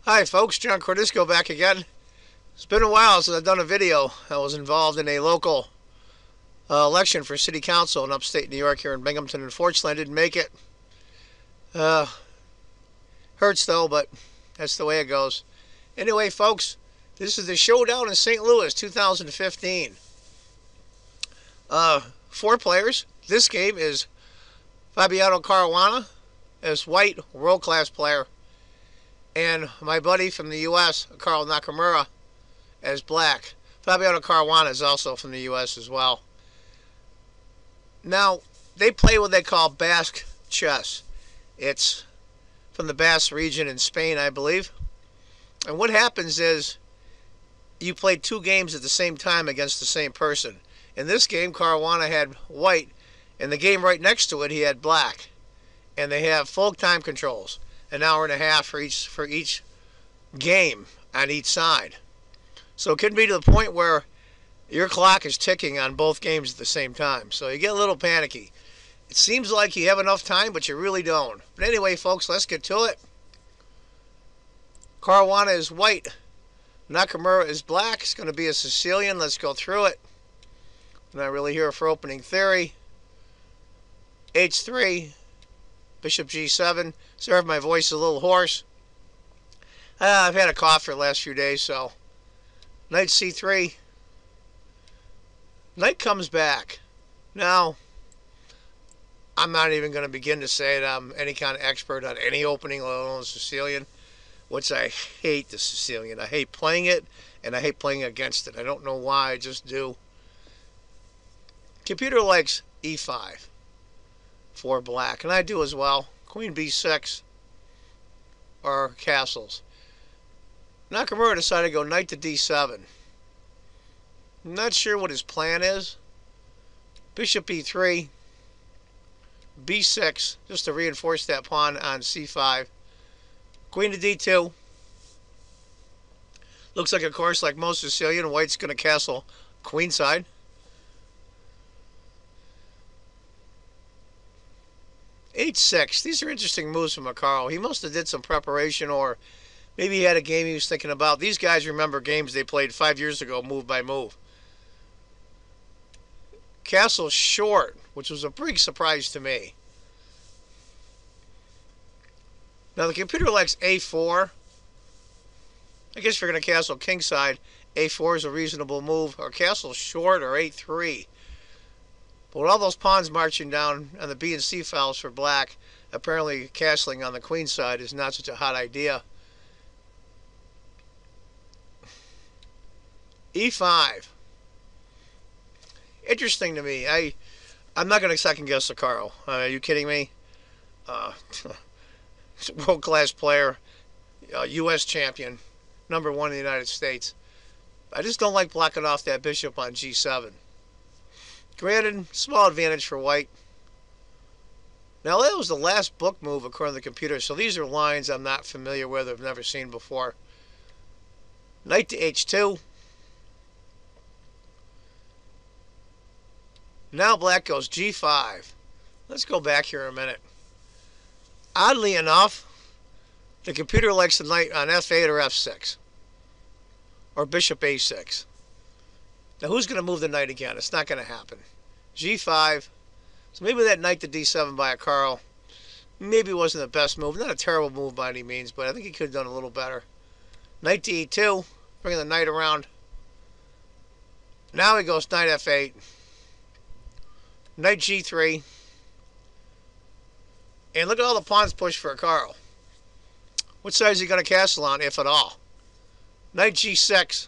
Hi folks, John Cordisco back again. It's been a while since I've done a video. I was involved in a local election for city council in upstate New York here in Binghamton. Unfortunately, I didn't make it. Uh, Hurts though, but that's the way it goes. Anyway, folks, this is the Showdown in St. Louis 2015. 4 players. This game is Caruana as white, world-class player, and my buddy from the U.S., Nakanura, as black. Caruana is also from the U.S. as well. Now, they play what they call Basque chess. It's from the Basque region in Spain, I believe. And what happens is you play 2 games at the same time against the same person. In this game, Caruana had white, and the game right next to it, he had black. And they have full time controls, an hour and a half for each game on each side. So it can be to the point where your clock is ticking on both games at the same time. So you get a little panicky. It seems like you have enough time, but you really don't. But anyway, folks, let's get to it. Caruana is white. Nakamura is black. It's going to be a Sicilian. Let's go through it. I'm not really here for opening theory. H3. Bishop G7. Sorry if my voice is a little hoarse. I've had a cough for the last few days, so. Knight C3. Knight comes back. Now, I'm not even going to begin to say that I'm any kind of expert on any opening, let alone Sicilian, which I hate the Sicilian. I hate playing it, and I hate playing against it. I don't know why, I just do. Computer likes E5 for black, and I do as well. Queen B6 or castles. Nakamura decided to go knight to D7. I'm not sure what his plan is. Bishop E3, B6, just to reinforce that pawn on C5. Queen to D2. Looks like, of course, like most Sicilian, white's going to castle queenside. H6. These are interesting moves from Macaro. He must have did some preparation, or maybe he had a game he was thinking about. These guys remember games they played 5 years ago, move by move. Castle short, which was a big surprise to me. Now the computer likes A4. I guess if you're going to castle kingside, A4 is a reasonable move, or castle short, or A3. But with all those pawns marching down on the B and C files for black, apparently castling on the queen side is not such a hot idea. E5. Interesting to me. I'm not going to second guess Sakaro. Are you kidding me? World-class player, U.S. champion, #1 in the United States. I just don't like blocking off that bishop on G7. Granted, small advantage for white. Now that was the last book move according to the computer, so these are lines I'm not familiar with, I've never seen before. Knight to H2. Now black goes G5. Let's go back here a minute. Oddly enough, the computer likes the knight on F8 or F6. Or bishop A6. Now who's going to move the knight again? It's not going to happen. G5. So maybe that knight to D7 by Carl maybe wasn't the best move. Not a terrible move by any means, but I think he could have done a little better. Knight to E2. Bringing the knight around. Now he goes knight F8. Knight G3. And look at all the pawns pushed for Carl. What side is he going to castle on, if at all? Knight G6.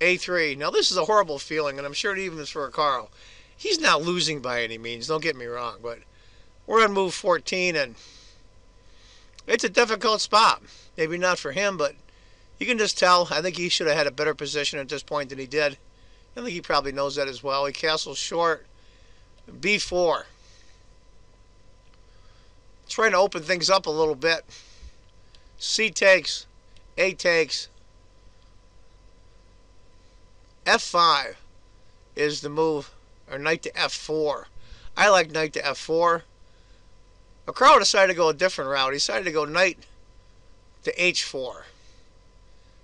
A3. Now this is a horrible feeling, and I'm sure it even is for Carl. He's not losing by any means, don't get me wrong, but we're on move 14, and it's a difficult spot. Maybe not for him, but you can just tell. I think he should have had a better position at this point than he did. I think he probably knows that as well. He castles short. B4. Trying to open things up a little bit. C takes. A takes. F5 is the move, or knight to F4. I like knight to F4. Macaro decided to go a different route. He decided to go knight to h4. I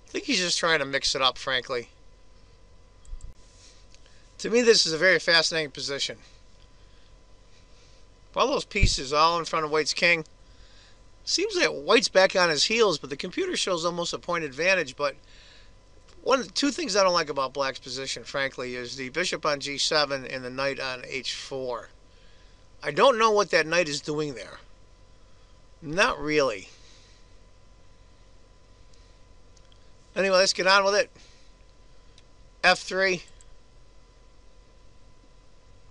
think he's just trying to mix it up, frankly. To me, this is a very fascinating position. All those pieces all in front of White's king. Seems like White's back on his heels, but the computer shows almost a point advantage. But two things I don't like about Black's position, frankly, is the bishop on g7 and the knight on h4. I don't know what that knight is doing there. Not really. Anyway, let's get on with it. f3.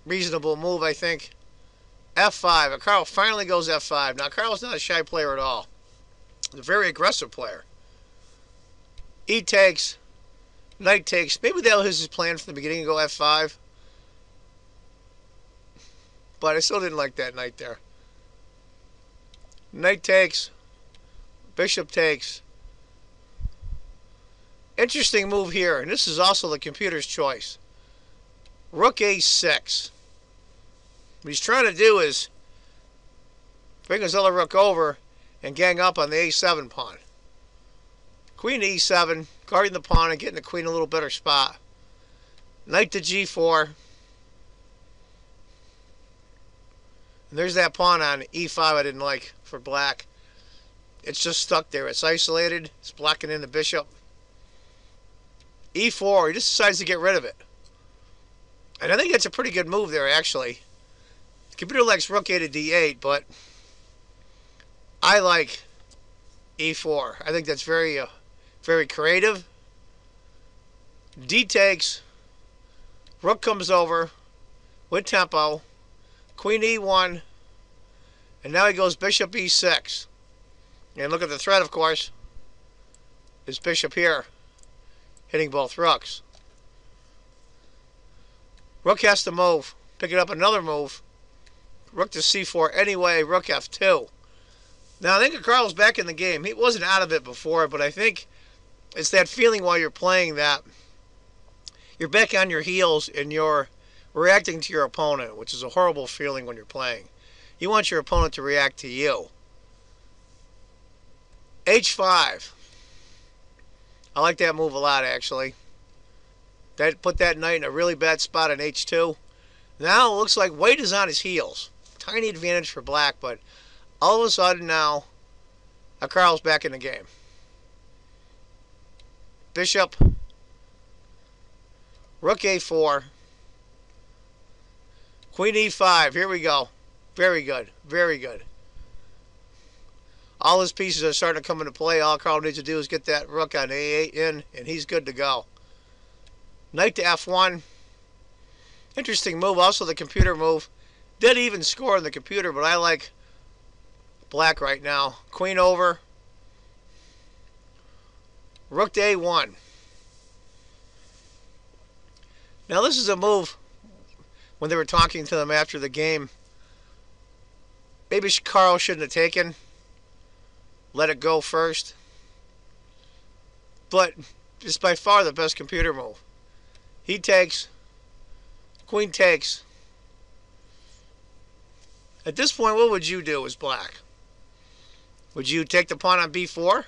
Reasonable move, I think. f5. Carl finally goes f5. Now, Carl's not a shy player at all. He's a very aggressive player. E takes. Knight takes. Maybe that was his plan from the beginning to go f5. But I still didn't like that knight there. Knight takes. Bishop takes. Interesting move here, and this is also the computer's choice. Rook a6. What he's trying to do is bring his other rook over and gang up on the a7 pawn. Queen to e7, guarding the pawn and getting the queen in a little better spot. Knight to g4. And there's that pawn on e5 I didn't like for Black. It's just stuck there. It's isolated. It's blocking in the bishop. e4. He just decides to get rid of it. And I think that's a pretty good move there, actually. The computer likes rook a to d8, but I like e4. I think that's very, very creative. D takes. Rook comes over with tempo. Queen e1. And now he goes bishop e6. And look at the threat, of course. His bishop here, hitting both rooks. Rook has to move. Picking up another move. Rook to c4 anyway. Rook f2. Now, I think Carl's back in the game. He wasn't out of it before, but I think it's that feeling while you're playing that you're back on your heels and you're reacting to your opponent, which is a horrible feeling when you're playing. You want your opponent to react to you. h5. I like that move a lot, actually. That put that knight in a really bad spot on h2. Now it looks like White is on his heels. Tiny advantage for Black, but all of a sudden now, Carl's back in the game. Bishop. Rook a4. Queen e5. Here we go. Very good. Very good. All his pieces are starting to come into play. All Carl needs to do is get that rook on a8 in, and he's good to go. Knight to f1. Interesting move. Also the computer move. Dead even score on the computer, but I like Black right now. Queen over. Rook to a1. Now this is a move when they were talking to them after the game. Maybe Carl shouldn't have taken. Let it go first. But it's by far the best computer move. He takes. Queen takes. At this point, what would you do as Black? Would you take the pawn on b4?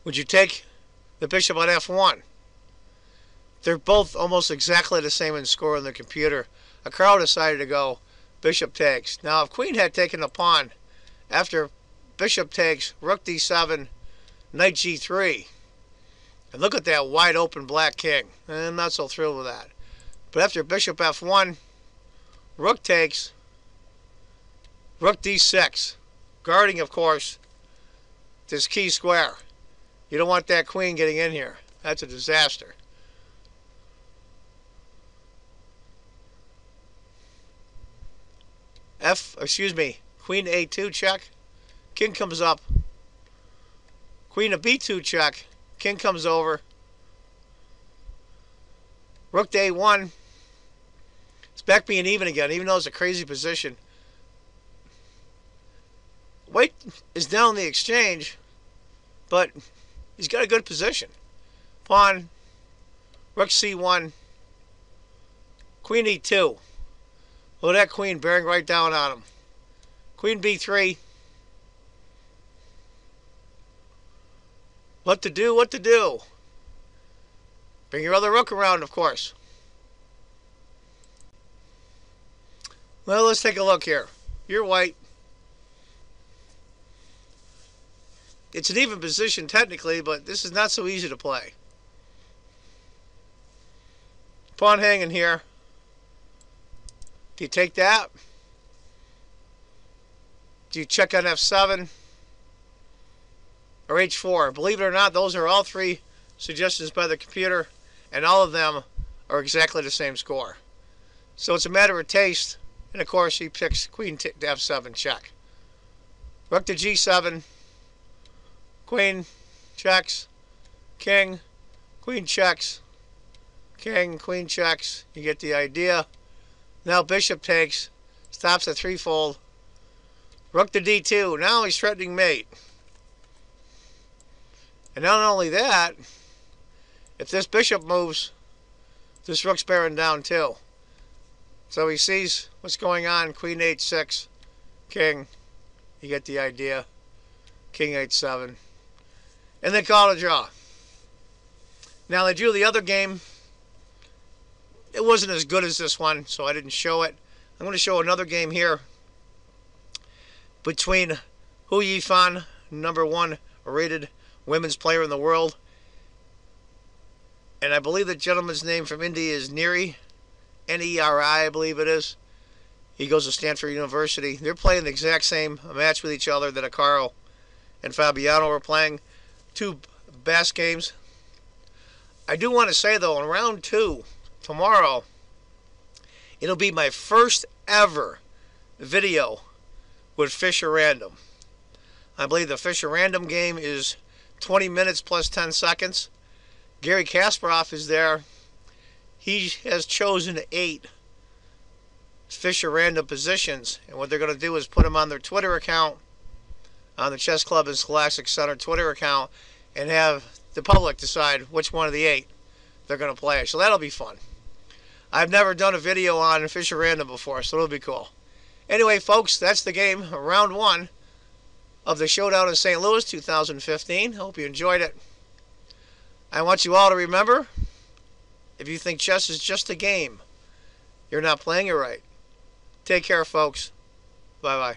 Would you take the bishop on f1? They're both almost exactly the same in score on the computer. Carl decided to go bishop takes. Now, if Queen had taken the pawn after bishop takes, rook d7, knight g3, and look at that wide open Black king. I'm not so thrilled with that. But after bishop f1, rook takes, rook d6, guarding, of course, this key square. You don't want that queen getting in here. That's a disaster. Queen to a2 check. King comes up. Queen to b2 check. King comes over. Rook to a1. It's back being even again, even though it's a crazy position. White is down the exchange, but he's got a good position. Pawn. Rook c1. Queen e2. Look at that queen bearing right down on him. Queen b3. What to do, what to do. Bring your other rook around, of course. Well, let's take a look here. You're white. It's an even position technically, but this is not so easy to play. Pawn hanging here. Do you take that? Do you check on f7? Or h4? Believe it or not, those are all three suggestions by the computer, and all of them are exactly the same score. So it's a matter of taste, and of course he picks queen to f7 check. Rook to g7. Queen checks, king, queen checks, king, queen checks. You get the idea. Now bishop takes, stops at threefold. Rook to d2. Now he's threatening mate. And not only that, if this bishop moves, this rook's bearing down too. So he sees what's going on. Queen h6, king. You get the idea. King h7. And they call it a draw. Now they drew the other game. It wasn't as good as this one, so I didn't show it. I'm going to show another game here between Hu Yifan, #1 rated women's player in the world, and I believe the gentleman's name from India is Neri, N-E-R-I, I believe it is. He goes to Stanford University. They're playing the exact same match with each other that Akaro and Fabiano were playing. Two Basque games. I do want to say, though, in round 2, tomorrow, it'll be my first ever video with Fischer Random. I believe the Fischer Random game is 20 minutes plus 10 seconds. Gary Kasparov is there. He has chosen 8 Fischer Random positions, and what they're going to do is put them on their Twitter account, on the Chess Club and Scholastic Center Twitter account, and have the public decide which one of the 8 they're going to play. So that'll be fun. I've never done a video on Fischer Random before, so it'll be cool. Anyway, folks, that's the game, round 1 of the Showdown in St. Louis 2015. Hope you enjoyed it. I want you all to remember, if you think chess is just a game, you're not playing it right. Take care, folks. Bye-bye.